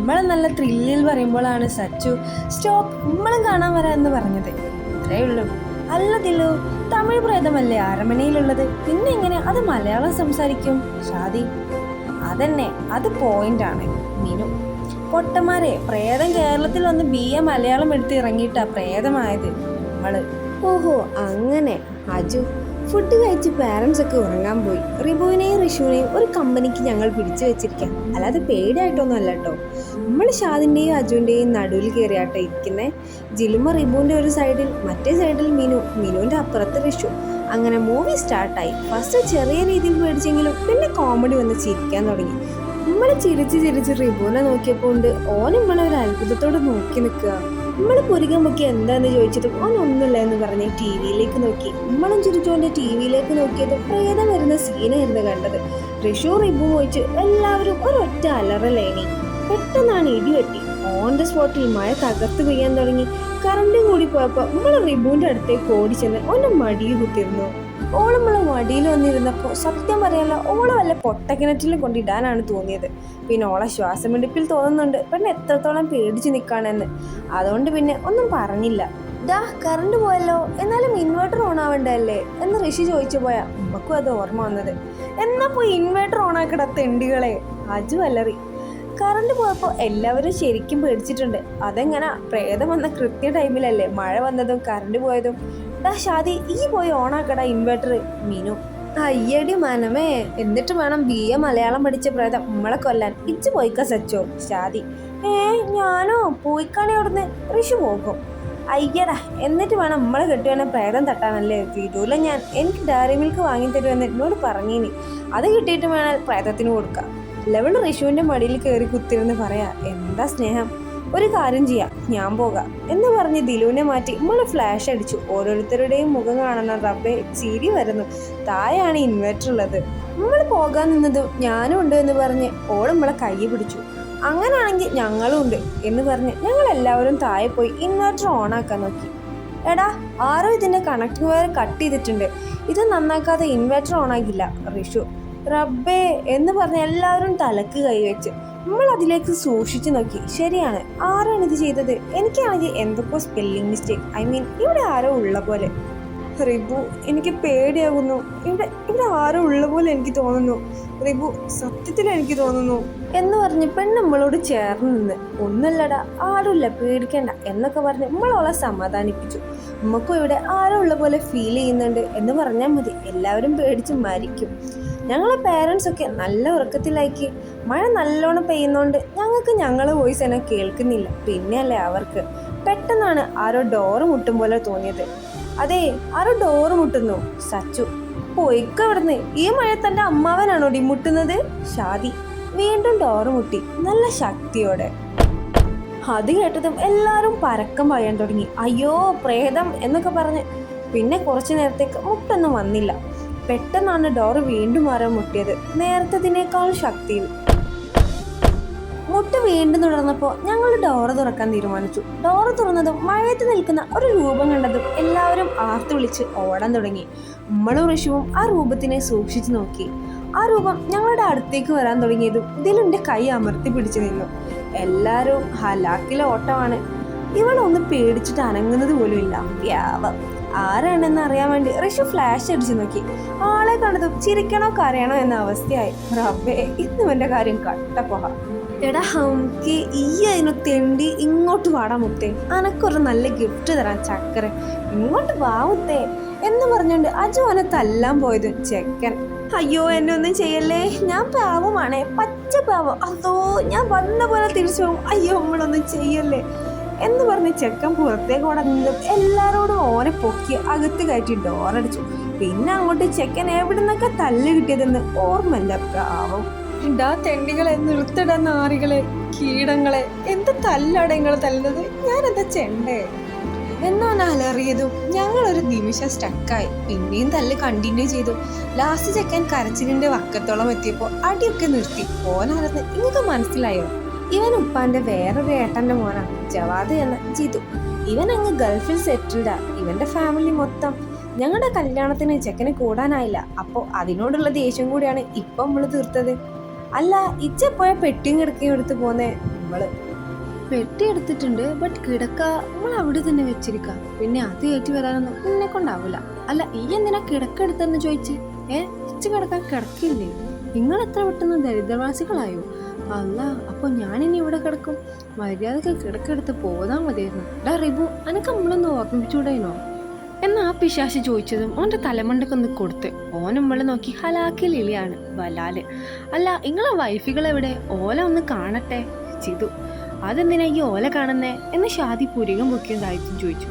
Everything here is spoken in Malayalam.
നമ്മൾ നല്ല ത്രില്ലിൽ പറയുമ്പോഴാണ് സച്ചു സ്റ്റോപ്പ് നമ്മളും കാണാൻ വരാമെന്ന് പറഞ്ഞത്. ഇത്രയേ ഉള്ളൂ. അല്ല ദിലു, തമിഴ് പ്രേതമല്ലേ അരമനയിലുള്ളത്, പിന്നെ എങ്ങനെ അത് മലയാളം സംസാരിക്കും? ഷാദി: അതന്നെ, അത് പോയിന്റാണ്. മീനു: പൊട്ടന്മാരെ, പ്രേതം കേരളത്തിൽ വന്ന് BA മലയാളം എടുത്ത് ഇറങ്ങിയിട്ടാ പ്രേതമായത് നമ്മള്. ഓഹോ അങ്ങനെ. അജു: ഫുഡ് കഴിച്ച് പാരൻസ് ഒക്കെ ഉറങ്ങാൻ പോയി. റിബുവിനെയും ഋഷുവിനെയും ഒരു കമ്പനിക്ക് ഞങ്ങൾ പിടിച്ചു വെച്ചിരിക്കാം, അല്ലാതെ പേടിയായിട്ടൊന്നും അല്ല കേട്ടോ. നമ്മൾ ഷാദിൻ്റെയും അജുവിൻ്റെയും നടുവിൽ കയറിയാട്ടോ ഇരിക്കുന്നേ. ജിലുമ റിബുവിൻ്റെ ഒരു സൈഡിൽ, മറ്റേ സൈഡിൽ മിനു, മിനുവിൻ്റെ അപ്പുറത്ത് ഋഷു. അങ്ങനെ മൂവി സ്റ്റാർട്ടായി. ഫസ്റ്റ് ചെറിയ രീതിയിൽ പേടിച്ചെങ്കിലും പിന്നെ കോമഡി വന്ന് ചിരിക്കാൻ തുടങ്ങി. നമ്മൾ ചിരിച്ച് റിബുവിനെ നോക്കിയപ്പോൾ ഉണ്ട് ഓൻ നമ്മളെ ഒരു അത്ഭുതത്തോടെ നോക്കി നിൽക്കുക. നമ്മൾ പുരികം പൊക്കി എന്താന്ന് ചോദിച്ചതും ഓൻ ഒന്നുമില്ല എന്ന് പറഞ്ഞ് TV-യിലേക്ക് നോക്കി. നമ്മളും ചിരിച്ചോൻ്റെ TV-യിലേക്ക് നോക്കിയത് പ്രേതം വരുന്ന സീനായിരുന്നു കണ്ടത്. ഋഷു റിബു പോയിച്ച് എല്ലാവരും ഒരൊറ്റ അലറലേനി. പെട്ടെന്നാണ് ഇടിവെട്ടി. ഓൺ ദ സ്പോട്ടിൽ മഴ തകർത്ത് പെയ്യാൻ തുടങ്ങി. കറണ്ട് കൂടി പോയപ്പോൾ നമ്മൾ റിബുവിൻ്റെ അടുത്തേക്ക് ഓടി ചെന്ന് ഓൻ്റെ മടിയിൽ കുത്തിയിരുന്നു. ഓളമ്മളെ വടിയിൽ വന്നിരുന്നപ്പോൾ സത്യം പറയാലോ ഓളെ വല്ല പൊട്ടക്കിണറ്റിലും കൊണ്ടിടാനാണ് തോന്നിയത്. പിന്നെ ഓളെ ശ്വാസമെടുപ്പിൽ തോന്നുന്നുണ്ട് പെണ്ണ് എത്രത്തോളം പേടിച്ച് നിൽക്കുകയാണെന്ന്. അതുകൊണ്ട് പിന്നെ ഒന്നും പറഞ്ഞില്ല. ഡാ കറണ്ട് പോയല്ലോ, എന്നാലും ഇൻവെർട്ടർ ഓൺ ആവണ്ടല്ലേ എന്ന് ഋഷി ചോദിച്ചു പോയാ നമുക്കും അത് ഓർമ്മ വന്നത്. എന്നാ പോയി ഇൻവെർട്ടർ ഓൺ ആക്കട തെണ്ടികളെ, അജു അലറി. കറണ്ട് പോയപ്പോൾ എല്ലാവരും ശരിക്കും പേടിച്ചിട്ടുണ്ട്. അതെങ്ങനെ പ്രേതം വന്ന കൃത്യ ടൈമിലല്ലേ മഴ വന്നതും കറണ്ട് പോയതും. ഡാ ഷാദി, ഈ പോയി ഓണാക്കട ഇൻവെർട്ടർ. മീനു: അയ്യടി മനമേ, എന്നിട്ട് വേണം BA മലയാളം പഠിച്ച പ്രേതം നമ്മളെ കൊല്ലാൻ. ഇച്ച് പോയിക്ക സച്ചോ. ഷാദി: ഞാനോ പോയിക്കാണെ അവിടുന്ന്. ഋഷു പോകും. അയ്യടാ, എന്നിട്ട് വേണം നമ്മളെ കെട്ടുവേണ പ്രേതം തട്ടാനല്ലേ. വീടൂല ഞാൻ, എനിക്ക് ഡയറി മിൽക്ക് വാങ്ങിത്തരുമെന്ന് എന്നോട് പറഞ്ഞീനി. അത് കിട്ടിയിട്ട് വേണം പ്രേതത്തിന് കൊടുക്കാം. ലെവൽ ഋഷുവിൻ്റെ മടിയിൽ കയറി കുത്തിരുന്ന് പറയാ എന്താ സ്നേഹം. ഒരു കാര്യം ചെയ്യാം, ഞാൻ പോകാം എന്ന് പറഞ്ഞ് ദിലുവിനെ മാറ്റി നമ്മൾ ഫ്ലാഷ് അടിച്ചു. ഓരോരുത്തരുടെയും മുഖം കാണണം റബ്ബേ, ചിരി വരുന്നു. താഴെയാണ് ഇൻവെർട്ടർ ഉള്ളത്. നമ്മൾ പോകാൻ നിന്നതും ഞാനും ഉണ്ട് എന്ന് പറഞ്ഞ് ഓൾ നമ്മളെ കൈ പിടിച്ചു. അങ്ങനെയാണെങ്കിൽ ഞങ്ങളും ഉണ്ട് എന്ന് പറഞ്ഞ് ഞങ്ങൾ എല്ലാവരും താഴെ പോയി ഇൻവെർട്ടർ ഓണാക്കാൻ നോക്കി. എടാ ആരോ ഇതിൻ്റെ കണക്റ്റിംഗ് വയർ കട്ട് ചെയ്തിട്ടുണ്ട്, ഇത് നന്നാക്കാതെ ഇൻവെർട്ടർ ഓണാക്കില്ല. ഋഷു: റബ്ബേ എന്ന് പറഞ്ഞ് എല്ലാവരും തലക്ക് കൈവച്ച് നമ്മൾ അതിലേക്ക് സൂക്ഷിച്ചു നോക്കി. ശരിയാണ്, ആരാണ് ഇത് ചെയ്തത്? എനിക്കാണെങ്കിൽ എന്തൊക്കെയോ സ്പെല്ലിംഗ് മിസ്റ്റേക്ക്. ഇവിടെ ആരോ ഉള്ള പോലെ. റിബു: എനിക്ക് പേടിയാകുന്നു. ഇവിടെ ആരോ ഉള്ള പോലെ എനിക്ക് തോന്നുന്നു. റിബു: സത്യത്തിൽ എനിക്ക് തോന്നുന്നു എന്ന് പറഞ്ഞ് പെണ്ണ് നമ്മളോട് ചേർന്ന് നിന്ന് ഒന്നല്ലടാ ആരുമില്ല പേടിക്കണ്ട എന്നൊക്കെ പറഞ്ഞ് നമ്മളോളെ സമാധാനിപ്പിച്ചു. നമുക്കും ഇവിടെ ആരോ ഉള്ള പോലെ ഫീൽ ചെയ്യുന്നുണ്ട് എന്ന് പറഞ്ഞാൽ മതി, എല്ലാവരും പേടിച്ച് മരിക്കും. ഞങ്ങളെ പേരൻസൊക്കെ നല്ല ഉറക്കത്തിലാക്കി. മഴ നല്ലോണം പെയ്യുന്നോണ്ട് ഞങ്ങൾക്ക് ഞങ്ങളെ വോയിസ് തന്നെ കേൾക്കുന്നില്ല. പിന്നെയല്ലേ അവർക്ക്. പെട്ടെന്നാണ് ആരോ ഡോറ് മുട്ടും പോലെ തോന്നിയത്. അതെ, ആരോ ഡോറ് മുട്ടുന്നു. സച്ചു: പോയിക്ക ഇവിടുന്ന്, ഈ മഴ തൻ്റെ അമ്മാവനാണോ മുട്ടുന്നത്? ഷാദി: വീണ്ടും ഡോറ് മുട്ടി നല്ല ശക്തിയോടെ. അത് കേട്ടതും എല്ലാവരും പരക്കം പായാൻ തുടങ്ങി. അയ്യോ പ്രേതം എന്നൊക്കെ പറഞ്ഞ്. പിന്നെ കുറച്ചു നേരത്തേക്ക് മുട്ടൊന്നും വന്നില്ല. പെട്ടെന്നാണ് ഡോറ് വീണ്ടും ആരോ മുട്ടിയത്, നേരത്തതിനേക്കാൾ ശക്തിയിൽ. മുട്ട വീണ്ടും തുടർന്നപ്പോൾ ഞങ്ങൾ ഡോറ് തുറക്കാൻ തീരുമാനിച്ചു. ഡോറ് തുറന്നതും മഴയത്ത് നിൽക്കുന്ന ഒരു രൂപം കണ്ടതും എല്ലാവരും ആർത്തു വിളിച്ച് ഓടാൻ തുടങ്ങി. നമ്മളും ഋഷുവും ആ രൂപത്തിനെ സൂക്ഷിച്ചു നോക്കി. ആ രൂപം ഞങ്ങളുടെ അടുത്തേക്ക് വരാൻ തുടങ്ങിയതും ദിലുവിൻ്റെ കൈ അമർത്തി പിടിച്ചു നിന്നു. എല്ലാവരും ഹലാക്കിലെ ഓട്ടമാണ്. ഇവളൊന്ന് പേടിച്ചിട്ട് അനങ്ങുന്നത് പോലും ഇല്ല. വ്യാപം ആരാണെന്ന് അറിയാൻ വേണ്ടി ഋഷു ഫ്ലാഷ് അടിച്ചു നോക്കി. ആളെ കണ്ടതും ചിരിക്കണോ കരയണോ എന്ന അവസ്ഥയായി. റബ്ബേ, ഇന്നുവൻ്റെ കാര്യം കട്ടപ്പോഹ. എടാ ഹംക്ക്, ഈ അതിന് തെണ്ടി ഇങ്ങോട്ട് വാടാ മുത്തേ, അനക്കൊരു നല്ല ഗിഫ്റ്റ് തരാൻ ചക്കര, ഇങ്ങോട്ട് വാ മുത്തേ എന്ന് പറഞ്ഞുകൊണ്ട് അജു അവനെ തല്ലാൻ പോയത് ചെക്കൻ. അയ്യോ എന്നെ ഒന്നും ചെയ്യല്ലേ, ഞാൻ പാവമാണേ, പച്ച പാവം. അതോ ഞാൻ വന്ന പോലെ തിരിച്ചു പോകും. അയ്യോ നമ്മളൊന്നും ചെയ്യല്ലേ എന്ന് പറഞ്ഞ് ചെക്കൻ പുറത്തേക്ക് ഓടുന്നതും എല്ലാവരോടും ഓനെ പൊക്കി അകത്ത് കയറ്റി ഡോറടിച്ചു. പിന്നെ അങ്ങോട്ട് ചെക്കൻ എവിടെ നിന്നൊക്കെ തല്ല് കിട്ടിയതെന്ന് ഓർമ്മല്ല. പാവം. ഇടാ തെണ്ടികളെ, നിർത്തിടാ നാറികളെ, കീടങ്ങളെ, എന്ത് തല്ലടെ നിങ്ങൾ തല്ലുന്നത്? ഞാനെന്താ ചെണ്ടേ എന്നാണ് അലറിയതും ഞങ്ങളൊരു നിമിഷം സ്റ്റക്കായി. പിന്നെയും തല്ല് കണ്ടിന്യൂ ചെയ്തു. ലാസ്റ്റ് ചെക്കൻ കരച്ചിലിന്റെ വക്കത്തോളം എത്തിയപ്പോൾ അടിയൊക്കെ നിർത്തി. ഓനാണെന്ന് നിങ്ങൾക്ക് മനസ്സിലായോ? ഇവൻ ഉപ്പാന്റെ വേറൊരു ഏട്ടന്റെ മോനാണ്, ജവാദ് എന്ന ജിതു. ഇവൻ അങ്ങ് ഗൾഫിൽ സെറ്റിൽഡാ. ഇവന്റെ ഫാമിലി മൊത്തം. ഞങ്ങളുടെ കല്യാണത്തിന് ചെക്കന് കൂടാനായില്ല. അപ്പോൾ അതിനോടുള്ള ദേഷ്യം കൂടിയാണ് ഇപ്പം നമ്മൾ തീർത്തത്. അല്ല ഇച്ചപ്പോയ പെട്ടിയും കിടക്കുകയും എടുത്ത് പോന്നേ. നമ്മള് വെട്ടിയെടുത്തിട്ടുണ്ട്. ബട്ട് കിടക്ക നമ്മൾ അവിടെ തന്നെ വെച്ചിരിക്കാം. പിന്നെ അത് കയറ്റി വരാനൊന്നും എന്നെ കൊണ്ടാവൂല. അല്ല, ഈ എന്തിനാ കിടക്ക എടുത്തെന്ന് ചോദിച്ച്? ഇച്ച് കിടക്കാൻ കിടക്കില്ലേ? നിങ്ങൾ എത്ര പെട്ടെന്ന് ദരിദ്രവാസികളായോ? അല്ല, അപ്പൊ ഞാനിനി ഇവിടെ കിടക്കും. മര്യാദക്ക് കിടക്കെടുത്ത് പോതാ മതിയായിരുന്നു. ഡാ റിബു, അനക്ക് നമ്മളൊന്ന് ഓർമ്മിപ്പിച്ചൂടായിനോ? എന്നാ ആ പിശാശി ചോദിച്ചതും ഓൻ്റെ തലമണ്ടക്കൊന്ന് കൊടുത്ത് ഓൻ നമ്മളെ നോക്കി ഹലാക്കി ലിലിയാണ് ബലാല്. അല്ല, നിങ്ങളെ വൈഫുകളെവിടെ? ഓല ഒന്ന് കാണട്ടെ. ചിതു, അതെന്തിനാ ഈ ഓല കാണുന്നേ എന്ന് ഷാദി പുരികം പൊക്കിയും താഴ്ത്തും ചോദിച്ചു.